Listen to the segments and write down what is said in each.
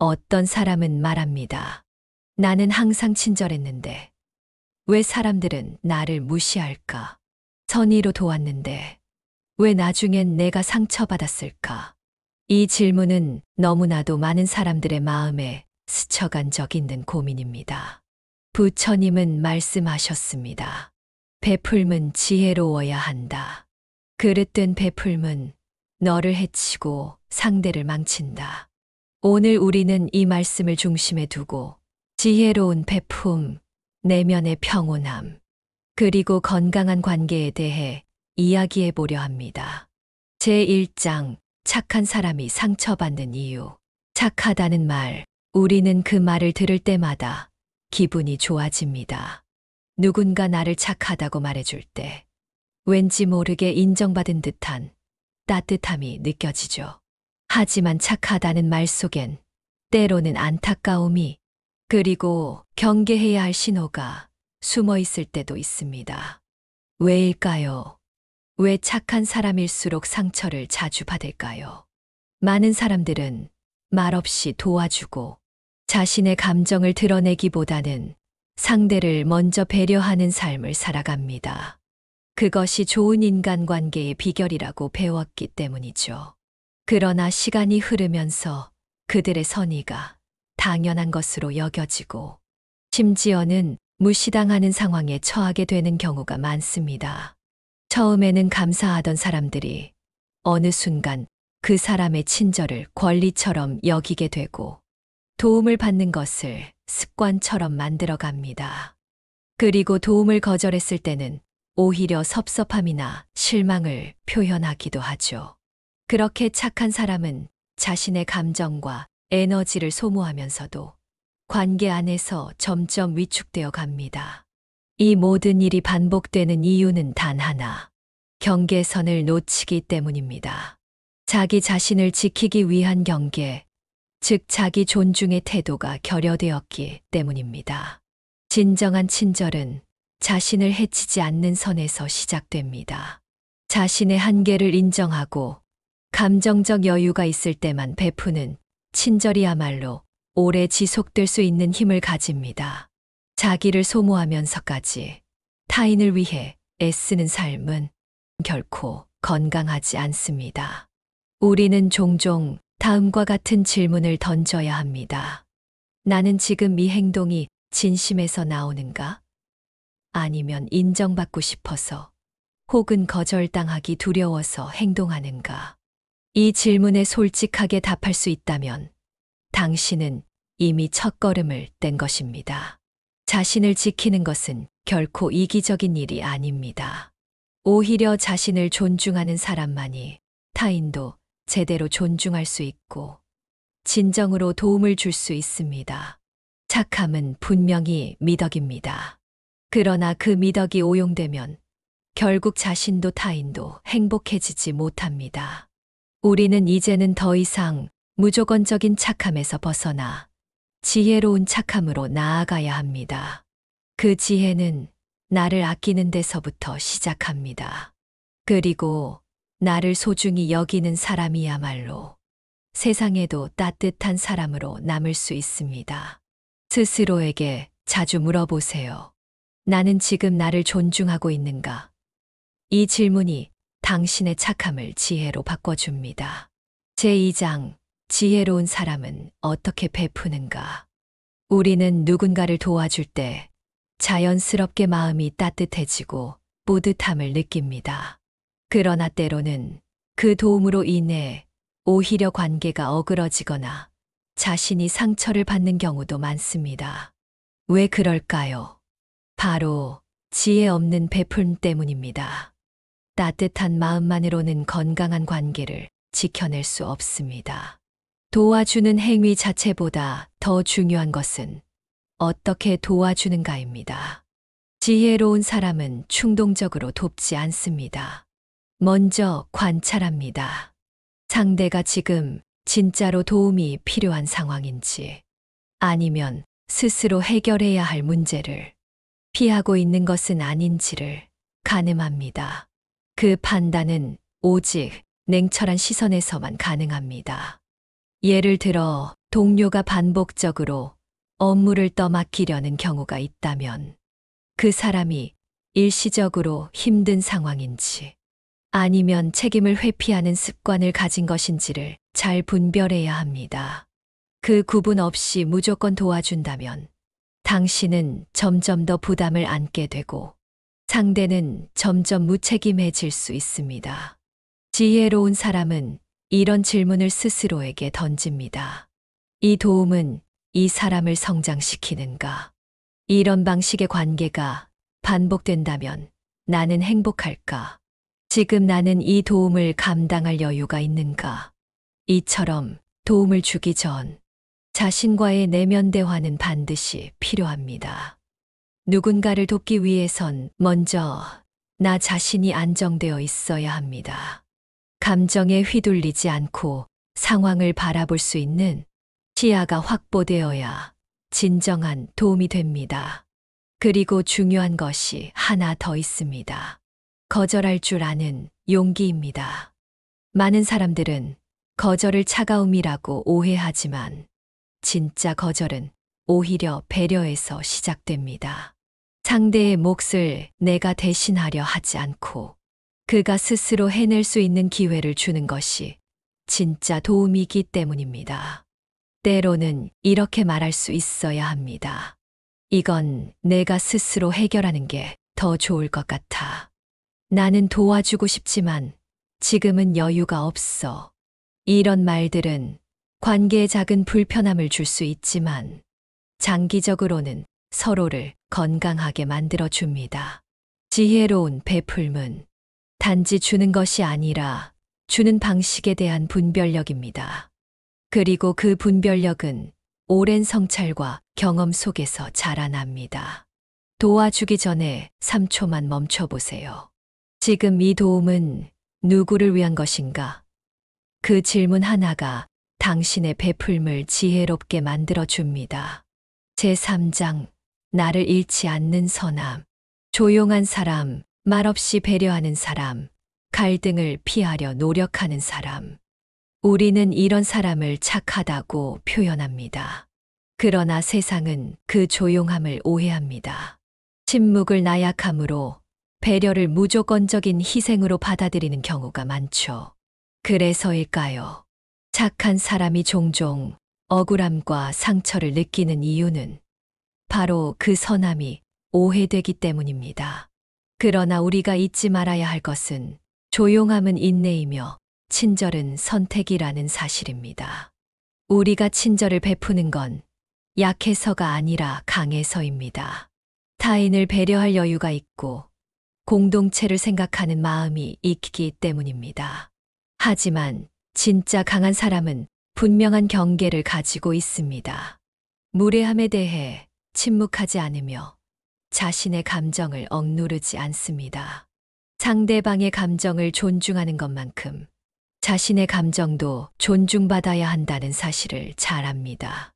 어떤 사람은 말합니다. 나는 항상 친절했는데 왜 사람들은 나를 무시할까? 선의로 도왔는데 왜 나중엔 내가 상처받았을까? 이 질문은 너무나도 많은 사람들의 마음에 스쳐간 적 있는 고민입니다. 부처님은 말씀하셨습니다. 베풀면 지혜로워야 한다. 그릇된 베풀면 너를 해치고 상대를 망친다. 오늘 우리는 이 말씀을 중심에 두고 지혜로운 베품, 내면의 평온함, 그리고 건강한 관계에 대해 이야기해 보려 합니다. 제1장, 착한 사람이 상처받는 이유. 착하다는 말, 우리는 그 말을 들을 때마다 기분이 좋아집니다. 누군가 나를 착하다고 말해줄 때 왠지 모르게 인정받은 듯한 따뜻함이 느껴지죠. 하지만 착하다는 말 속엔 때로는 안타까움이 그리고 경계해야 할 신호가 숨어 있을 때도 있습니다. 왜일까요? 왜 착한 사람일수록 상처를 자주 받을까요? 많은 사람들은 말없이 도와주고 자신의 감정을 드러내기보다는 상대를 먼저 배려하는 삶을 살아갑니다. 그것이 좋은 인간관계의 비결이라고 배웠기 때문이죠. 그러나 시간이 흐르면서 그들의 선의가 당연한 것으로 여겨지고 심지어는 무시당하는 상황에 처하게 되는 경우가 많습니다. 처음에는 감사하던 사람들이 어느 순간 그 사람의 친절을 권리처럼 여기게 되고 도움을 받는 것을 습관처럼 만들어갑니다. 그리고 도움을 거절했을 때는 오히려 섭섭함이나 실망을 표현하기도 하죠. 그렇게 착한 사람은 자신의 감정과 에너지를 소모하면서도 관계 안에서 점점 위축되어 갑니다. 이 모든 일이 반복되는 이유는 단 하나, 경계선을 놓치기 때문입니다. 자기 자신을 지키기 위한 경계, 즉 자기 존중의 태도가 결여되었기 때문입니다. 진정한 친절은 자신을 해치지 않는 선에서 시작됩니다. 자신의 한계를 인정하고 감정적 여유가 있을 때만 베푸는 친절이야말로 오래 지속될 수 있는 힘을 가집니다. 자기를 소모하면서까지 타인을 위해 애쓰는 삶은 결코 건강하지 않습니다. 우리는 종종 다음과 같은 질문을 던져야 합니다. 나는 지금 이 행동이 진심에서 나오는가? 아니면 인정받고 싶어서 혹은 거절당하기 두려워서 행동하는가? 이 질문에 솔직하게 답할 수 있다면 당신은 이미 첫걸음을 뗀 것입니다. 자신을 지키는 것은 결코 이기적인 일이 아닙니다. 오히려 자신을 존중하는 사람만이 타인도 제대로 존중할 수 있고 진정으로 도움을 줄 수 있습니다. 착함은 분명히 미덕입니다. 그러나 그 미덕이 오용되면 결국 자신도 타인도 행복해지지 못합니다. 우리는 이제는 더 이상 무조건적인 착함에서 벗어나 지혜로운 착함으로 나아가야 합니다. 그 지혜는 나를 아끼는 데서부터 시작합니다. 그리고 나를 소중히 여기는 사람이야말로 세상에도 따뜻한 사람으로 남을 수 있습니다. 스스로에게 자주 물어보세요. 나는 지금 나를 존중하고 있는가? 이 질문이 당신의 착함을 지혜로 바꿔줍니다. 제2장, 지혜로운 사람은 어떻게 베푸는가? 우리는 누군가를 도와줄 때 자연스럽게 마음이 따뜻해지고 뿌듯함을 느낍니다. 그러나 때로는 그 도움으로 인해 오히려 관계가 어그러지거나 자신이 상처를 받는 경우도 많습니다. 왜 그럴까요? 바로 지혜 없는 베풀 때문입니다. 따뜻한 마음만으로는 건강한 관계를 지켜낼 수 없습니다. 도와주는 행위 자체보다 더 중요한 것은 어떻게 도와주는가입니다. 지혜로운 사람은 충동적으로 돕지 않습니다. 먼저 관찰합니다. 상대가 지금 진짜로 도움이 필요한 상황인지 아니면 스스로 해결해야 할 문제를 피하고 있는 것은 아닌지를 가늠합니다. 그 판단은 오직 냉철한 시선에서만 가능합니다. 예를 들어 동료가 반복적으로 업무를 떠맡기려는 경우가 있다면 그 사람이 일시적으로 힘든 상황인지 아니면 책임을 회피하는 습관을 가진 것인지를 잘 분별해야 합니다. 그 구분 없이 무조건 도와준다면 당신은 점점 더 부담을 안게 되고 상대는 점점 무책임해질 수 있습니다. 지혜로운 사람은 이런 질문을 스스로에게 던집니다. 이 도움은 이 사람을 성장시키는가? 이런 방식의 관계가 반복된다면 나는 행복할까? 지금 나는 이 도움을 감당할 여유가 있는가? 이처럼 도움을 주기 전 자신과의 내면 대화는 반드시 필요합니다. 누군가를 돕기 위해선 먼저 나 자신이 안정되어 있어야 합니다. 감정에 휘둘리지 않고 상황을 바라볼 수 있는 시야가 확보되어야 진정한 도움이 됩니다. 그리고 중요한 것이 하나 더 있습니다. 거절할 줄 아는 용기입니다. 많은 사람들은 거절을 차가움이라고 오해하지만 진짜 거절은 오히려 배려에서 시작됩니다. 상대의 몫을 내가 대신하려 하지 않고 그가 스스로 해낼 수 있는 기회를 주는 것이 진짜 도움이기 때문입니다. 때로는 이렇게 말할 수 있어야 합니다. 이건 내가 스스로 해결하는 게 더 좋을 것 같아. 나는 도와주고 싶지만 지금은 여유가 없어. 이런 말들은 관계에 작은 불편함을 줄 수 있지만 장기적으로는 서로를 건강하게 만들어줍니다. 지혜로운 베풀문. 단지 주는 것이 아니라 주는 방식에 대한 분별력입니다. 그리고 그 분별력은 오랜 성찰과 경험 속에서 자라납니다. 도와주기 전에 3초만 멈춰보세요. 지금 이 도움은 누구를 위한 것인가? 그 질문 하나가 당신의 베풀물 지혜롭게 만들어줍니다. 제3장, 나를 잃지 않는 선함. 조용한 사람, 말없이 배려하는 사람, 갈등을 피하려 노력하는 사람. 우리는 이런 사람을 착하다고 표현합니다. 그러나 세상은 그 조용함을 오해합니다. 침묵을 나약함으로 배려를 무조건적인 희생으로 받아들이는 경우가 많죠. 그래서일까요? 착한 사람이 종종 억울함과 상처를 느끼는 이유는 바로 그 선함이 오해되기 때문입니다. 그러나 우리가 잊지 말아야 할 것은 조용함은 인내이며 친절은 선택이라는 사실입니다. 우리가 친절을 베푸는 건 약해서가 아니라 강해서입니다. 타인을 배려할 여유가 있고 공동체를 생각하는 마음이 있기 때문입니다. 하지만 진짜 강한 사람은 분명한 경계를 가지고 있습니다. 무례함에 대해 침묵하지 않으며 자신의 감정을 억누르지 않습니다. 상대방의 감정을 존중하는 것만큼 자신의 감정도 존중받아야 한다는 사실을 잘 압니다.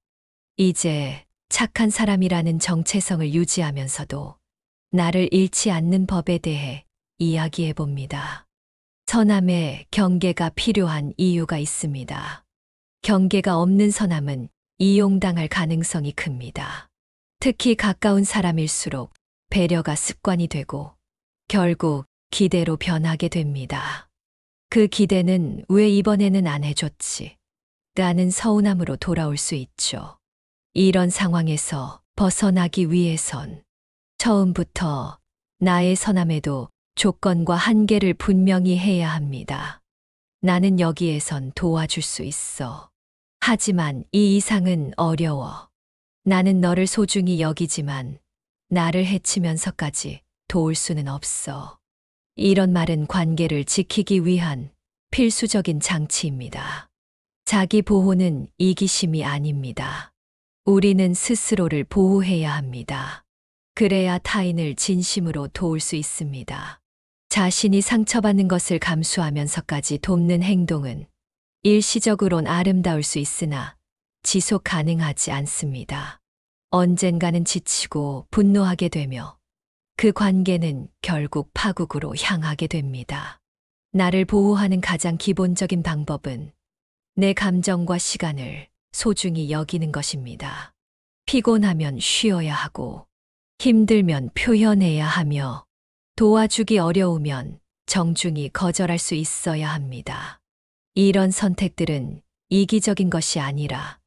이제 착한 사람이라는 정체성을 유지하면서도 나를 잃지 않는 법에 대해 이야기해 봅니다. 선함에 경계가 필요한 이유가 있습니다. 경계가 없는 선함은 이용당할 가능성이 큽니다. 특히 가까운 사람일수록 배려가 습관이 되고 결국 기대로 변하게 됩니다. 그 기대는 왜 이번에는 안 해줬지? 라는 서운함으로 돌아올 수 있죠. 이런 상황에서 벗어나기 위해선 처음부터 나의 선함에도 조건과 한계를 분명히 해야 합니다. 나는 여기에선 도와줄 수 있어. 하지만 이 이상은 어려워. 나는 너를 소중히 여기지만 나를 해치면서까지 도울 수는 없어. 이런 말은 관계를 지키기 위한 필수적인 장치입니다. 자기 보호는 이기심이 아닙니다. 우리는 스스로를 보호해야 합니다. 그래야 타인을 진심으로 도울 수 있습니다. 자신이 상처받는 것을 감수하면서까지 돕는 행동은 일시적으론 아름다울 수 있으나 지속 가능하지 않습니다. 언젠가는 지치고 분노하게 되며 그 관계는 결국 파국으로 향하게 됩니다. 나를 보호하는 가장 기본적인 방법은 내 감정과 시간을 소중히 여기는 것입니다. 피곤하면 쉬어야 하고, 힘들면 표현해야 하며, 도와주기 어려우면 정중히 거절할 수 있어야 합니다. 이런 선택들은 이기적인 것이 아니라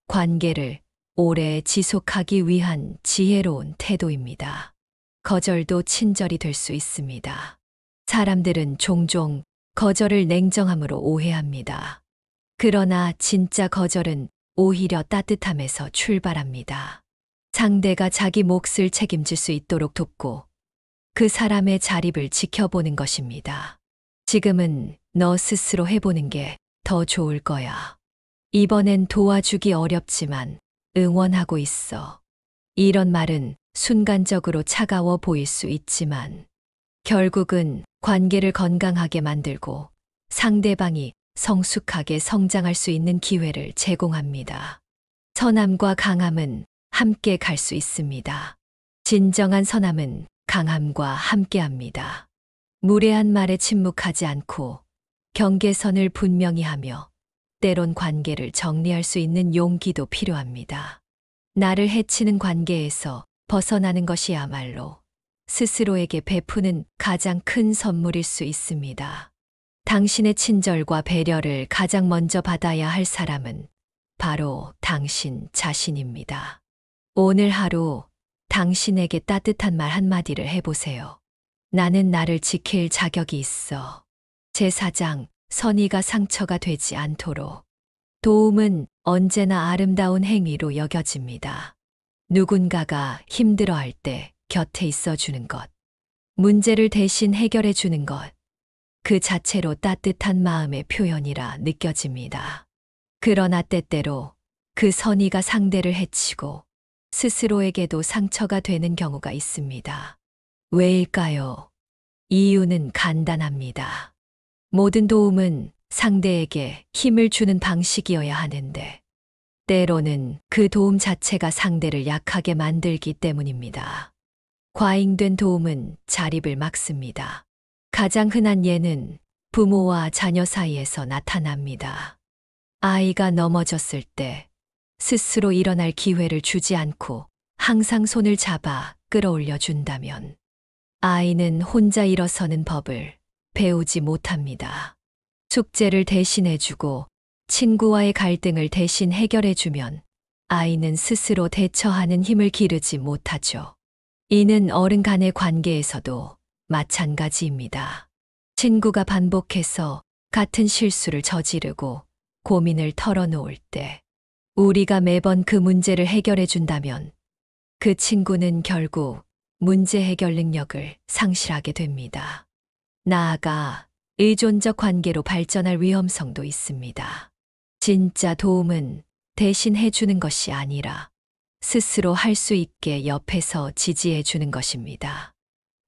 관계를 오래 지속하기 위한 지혜로운 태도입니다. 거절도 친절이 될 수 있습니다. 사람들은 종종 거절을 냉정함으로 오해합니다. 그러나 진짜 거절은 오히려 따뜻함에서 출발합니다. 상대가 자기 몫을 책임질 수 있도록 돕고 그 사람의 자립을 지켜보는 것입니다. 지금은 너 스스로 해보는 게 더 좋을 거야. 이번엔 도와주기 어렵지만 응원하고 있어. 이런 말은 순간적으로 차가워 보일 수 있지만 결국은 관계를 건강하게 만들고 상대방이 성숙하게 성장할 수 있는 기회를 제공합니다. 선함과 강함은 함께 갈 수 있습니다. 진정한 선함은 강함과 함께합니다. 무례한 말에 침묵하지 않고 경계선을 분명히 하며 때론 관계를 정리할 수 있는 용기도 필요합니다. 나를 해치는 관계에서 벗어나는 것이야말로 스스로에게 베푸는 가장 큰 선물일 수 있습니다. 당신의 친절과 배려를 가장 먼저 받아야 할 사람은 바로 당신 자신입니다. 오늘 하루 당신에게 따뜻한 말 한마디를 해보세요. 나는 나를 지킬 자격이 있어. 제4장, 선의가 상처가 되지 않도록. 도움은 언제나 아름다운 행위로 여겨집니다. 누군가가 힘들어할 때 곁에 있어주는 것, 문제를 대신 해결해주는 것, 그 자체로 따뜻한 마음의 표현이라 느껴집니다. 그러나 때때로 그 선의가 상대를 해치고 스스로에게도 상처가 되는 경우가 있습니다. 왜일까요? 이유는 간단합니다. 모든 도움은 상대에게 힘을 주는 방식이어야 하는데, 때로는 그 도움 자체가 상대를 약하게 만들기 때문입니다. 과잉된 도움은 자립을 막습니다. 가장 흔한 예는 부모와 자녀 사이에서 나타납니다. 아이가 넘어졌을 때 스스로 일어날 기회를 주지 않고 항상 손을 잡아 끌어올려 준다면 아이는 혼자 일어서는 법을 배우지 못합니다. 숙제를 대신해주고 친구와의 갈등을 대신 해결해주면 아이는 스스로 대처하는 힘을 기르지 못하죠. 이는 어른 간의 관계에서도 마찬가지입니다. 친구가 반복해서 같은 실수를 저지르고 고민을 털어놓을 때 우리가 매번 그 문제를 해결해준다면 그 친구는 결국 문제 해결 능력을 상실하게 됩니다. 나아가 의존적 관계로 발전할 위험성도 있습니다. 진짜 도움은 대신 해주는 것이 아니라 스스로 할 수 있게 옆에서 지지해 주는 것입니다.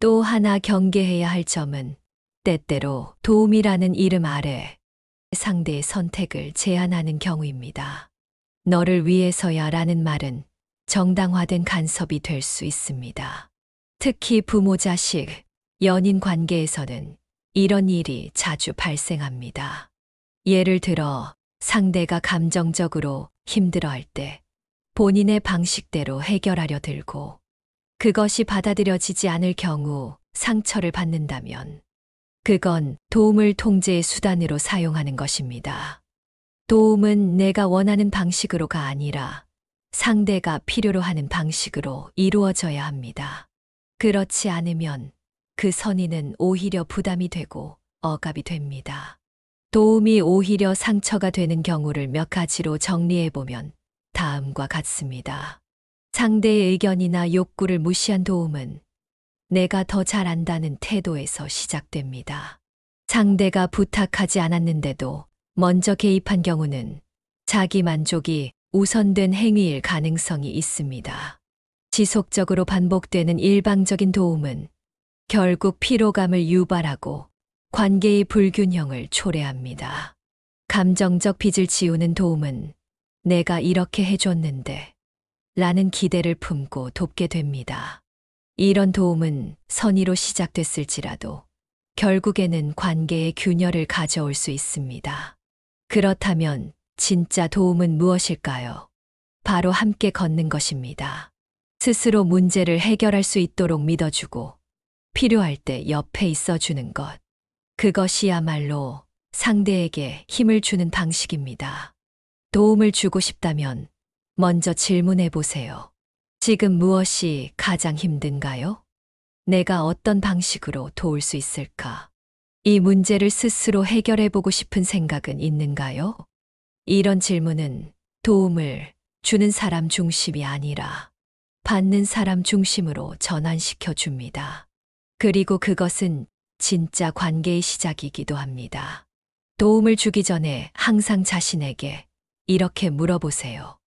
또 하나 경계해야 할 점은 때때로 도움이라는 이름 아래 상대의 선택을 제한하는 경우입니다. 너를 위해서야 라는 말은 정당화된 간섭이 될 수 있습니다. 특히 부모 자식, 연인 관계에서는 이런 일이 자주 발생합니다. 예를 들어 상대가 감정적으로 힘들어할 때 본인의 방식대로 해결하려 들고 그것이 받아들여지지 않을 경우 상처를 받는다면 그건 도움을 통제의 수단으로 사용하는 것입니다. 도움은 내가 원하는 방식으로가 아니라 상대가 필요로 하는 방식으로 이루어져야 합니다. 그렇지 않으면 그 선의는 오히려 부담이 되고 억압이 됩니다. 도움이 오히려 상처가 되는 경우를 몇 가지로 정리해보면 다음과 같습니다. 상대의 의견이나 욕구를 무시한 도움은 내가 더 잘 안다는 태도에서 시작됩니다. 상대가 부탁하지 않았는데도 먼저 개입한 경우는 자기 만족이 우선된 행위일 가능성이 있습니다. 지속적으로 반복되는 일방적인 도움은 결국 피로감을 유발하고 관계의 불균형을 초래합니다. 감정적 빚을 지우는 도움은 내가 이렇게 해줬는데 라는 기대를 품고 돕게 됩니다. 이런 도움은 선의로 시작됐을지라도 결국에는 관계의 균열을 가져올 수 있습니다. 그렇다면 진짜 도움은 무엇일까요? 바로 함께 걷는 것입니다. 스스로 문제를 해결할 수 있도록 믿어주고 필요할 때 옆에 있어주는 것. 그것이야말로 상대에게 힘을 주는 방식입니다. 도움을 주고 싶다면 먼저 질문해 보세요. 지금 무엇이 가장 힘든가요? 내가 어떤 방식으로 도울 수 있을까? 이 문제를 스스로 해결해 보고 싶은 생각은 있는가요? 이런 질문은 도움을 주는 사람 중심이 아니라 받는 사람 중심으로 전환시켜 줍니다. 그리고 그것은 진짜 관계의 시작이기도 합니다. 도움을 주기 전에 항상 자신에게 이렇게 물어보세요.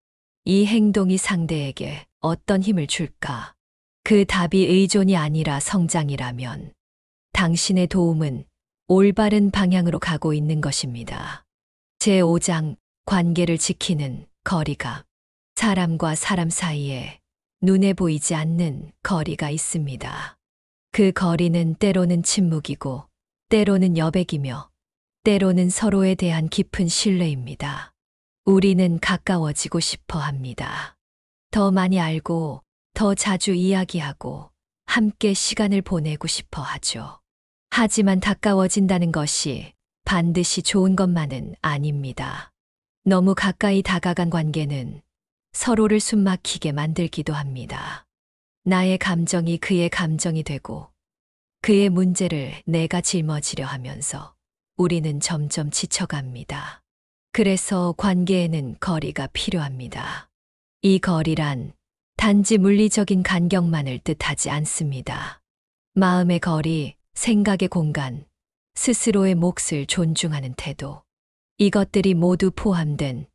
이 행동이 상대에게 어떤 힘을 줄까? 그 답이 의존이 아니라 성장이라면 당신의 도움은 올바른 방향으로 가고 있는 것입니다. 제5장 관계를 지키는 거리감. 사람과 사람 사이에 눈에 보이지 않는 거리가 있습니다. 그 거리는 때로는 침묵이고, 때로는 여백이며, 때로는 서로에 대한 깊은 신뢰입니다. 우리는 가까워지고 싶어 합니다. 더 많이 알고, 더 자주 이야기하고, 함께 시간을 보내고 싶어 하죠. 하지만 가까워진다는 것이 반드시 좋은 것만은 아닙니다. 너무 가까이 다가간 관계는 서로를 숨막히게 만들기도 합니다. 나의 감정이 그의 감정이 되고 그의 문제를 내가 짊어지려 하면서 우리는 점점 지쳐갑니다. 그래서 관계에는 거리가 필요합니다. 이 거리란 단지 물리적인 간격만을 뜻하지 않습니다. 마음의 거리, 생각의 공간, 스스로의 몫을 존중하는 태도. 이것들이 모두 포함된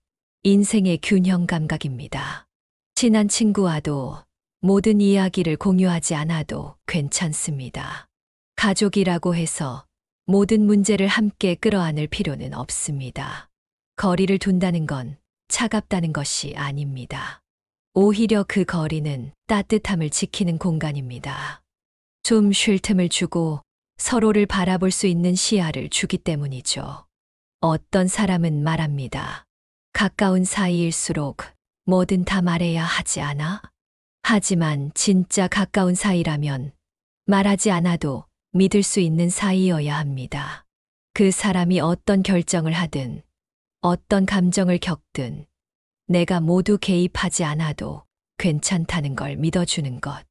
인생의 균형 감각입니다. 친한 친구와도 모든 이야기를 공유하지 않아도 괜찮습니다. 가족이라고 해서 모든 문제를 함께 끌어안을 필요는 없습니다. 거리를 둔다는 건 차갑다는 것이 아닙니다. 오히려 그 거리는 따뜻함을 지키는 공간입니다. 좀 쉴 틈을 주고 서로를 바라볼 수 있는 시야를 주기 때문이죠. 어떤 사람은 말합니다. 가까운 사이일수록 뭐든 다 말해야 하지 않아? 하지만 진짜 가까운 사이라면 말하지 않아도 믿을 수 있는 사이여야 합니다. 그 사람이 어떤 결정을 하든, 어떤 감정을 겪든, 내가 모두 개입하지 않아도 괜찮다는 걸 믿어주는 것.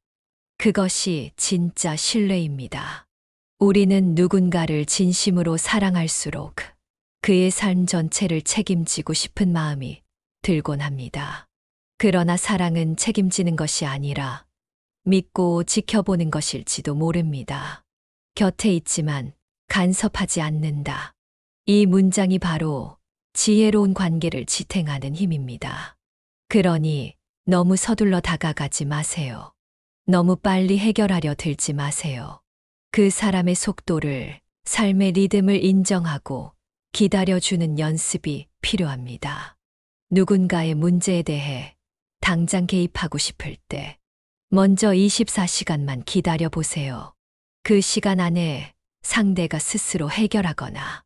그것이 진짜 신뢰입니다. 우리는 누군가를 진심으로 사랑할수록 그의 삶 전체를 책임지고 싶은 마음이 들곤 합니다. 그러나 사랑은 책임지는 것이 아니라 믿고 지켜보는 것일지도 모릅니다. 곁에 있지만 간섭하지 않는다. 이 문장이 바로 지혜로운 관계를 지탱하는 힘입니다. 그러니 너무 서둘러 다가가지 마세요. 너무 빨리 해결하려 들지 마세요. 그 사람의 속도를, 삶의 리듬을 인정하고 기다려주는 연습이 필요합니다. 누군가의 문제에 대해 당장 개입하고 싶을 때 먼저 24시간만 기다려 보세요. 그 시간 안에 상대가 스스로 해결하거나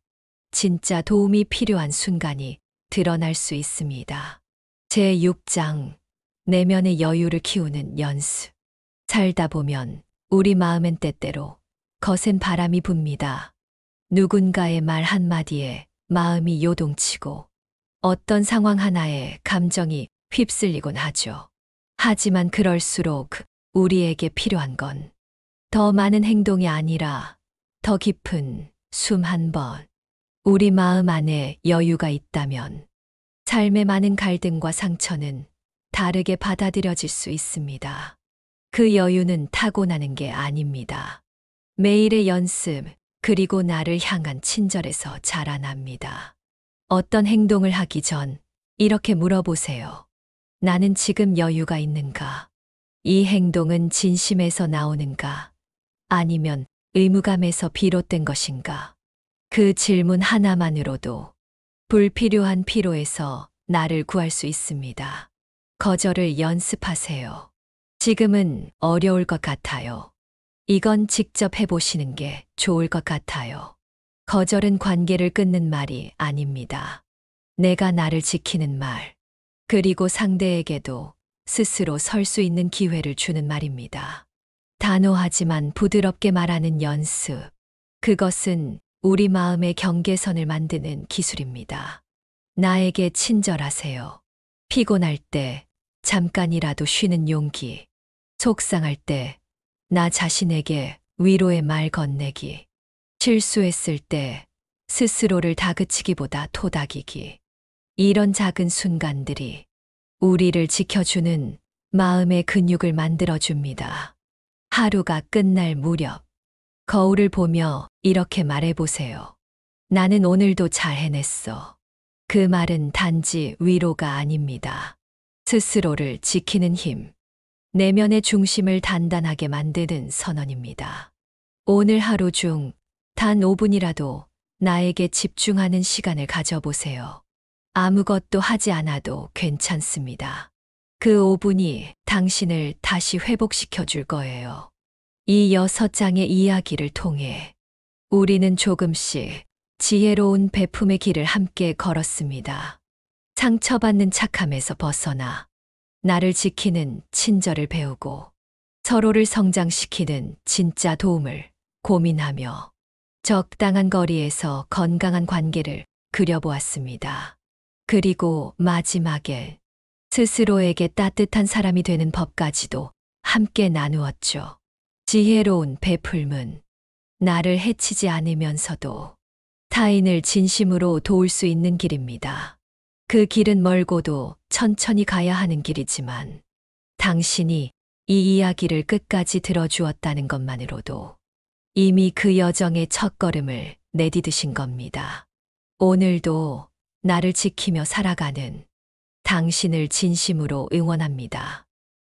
진짜 도움이 필요한 순간이 드러날 수 있습니다. 제6장 내면의 여유를 키우는 연습. 살다 보면 우리 마음엔 때때로 거센 바람이 붑니다. 누군가의 말 한마디에 마음이 요동치고 어떤 상황 하나에 감정이 휩쓸리곤 하죠. 하지만 그럴수록 우리에게 필요한 건 더 많은 행동이 아니라 더 깊은 숨 한 번. 우리 마음 안에 여유가 있다면 삶의 많은 갈등과 상처는 다르게 받아들여질 수 있습니다. 그 여유는 타고나는 게 아닙니다. 매일의 연습, 그리고 나를 향한 친절에서 자라납니다. 어떤 행동을 하기 전 이렇게 물어보세요. 나는 지금 여유가 있는가? 이 행동은 진심에서 나오는가? 아니면 의무감에서 비롯된 것인가? 그 질문 하나만으로도 불필요한 피로에서 나를 구할 수 있습니다. 거절을 연습하세요. 지금은 어려울 것 같아요. 이건 직접 해보시는 게 좋을 것 같아요. 거절은 관계를 끊는 말이 아닙니다. 내가 나를 지키는 말, 그리고 상대에게도 스스로 설 수 있는 기회를 주는 말입니다. 단호하지만 부드럽게 말하는 연습. 그것은 우리 마음의 경계선을 만드는 기술입니다. 나에게 친절하세요. 피곤할 때 잠깐이라도 쉬는 용기. 속상할 때 나 자신에게 위로의 말 건네기. 실수했을 때 스스로를 다그치기보다 토닥이기. 이런 작은 순간들이 우리를 지켜주는 마음의 근육을 만들어줍니다. 하루가 끝날 무렵, 거울을 보며 이렇게 말해보세요. 나는 오늘도 잘 해냈어. 그 말은 단지 위로가 아닙니다. 스스로를 지키는 힘, 내면의 중심을 단단하게 만드는 선언입니다. 오늘 하루 중 단 5분이라도 나에게 집중하는 시간을 가져보세요. 아무것도 하지 않아도 괜찮습니다. 그 5분이 당신을 다시 회복시켜 줄 거예요. 이 6장의 이야기를 통해 우리는 조금씩 지혜로운 베품의 길을 함께 걸었습니다. 상처받는 착함에서 벗어나 나를 지키는 친절을 배우고 서로를 성장시키는 진짜 도움을 고민하며 적당한 거리에서 건강한 관계를 그려보았습니다. 그리고 마지막에 스스로에게 따뜻한 사람이 되는 법까지도 함께 나누었죠. 지혜로운 베풀문. 나를 해치지 않으면서도 타인을 진심으로 도울 수 있는 길입니다. 그 길은 멀고도 천천히 가야 하는 길이지만 당신이 이 이야기를 끝까지 들어주었다는 것만으로도 이미 그 여정의 첫걸음을 내디디신 겁니다. 오늘도 나를 지키며 살아가는 당신을 진심으로 응원합니다.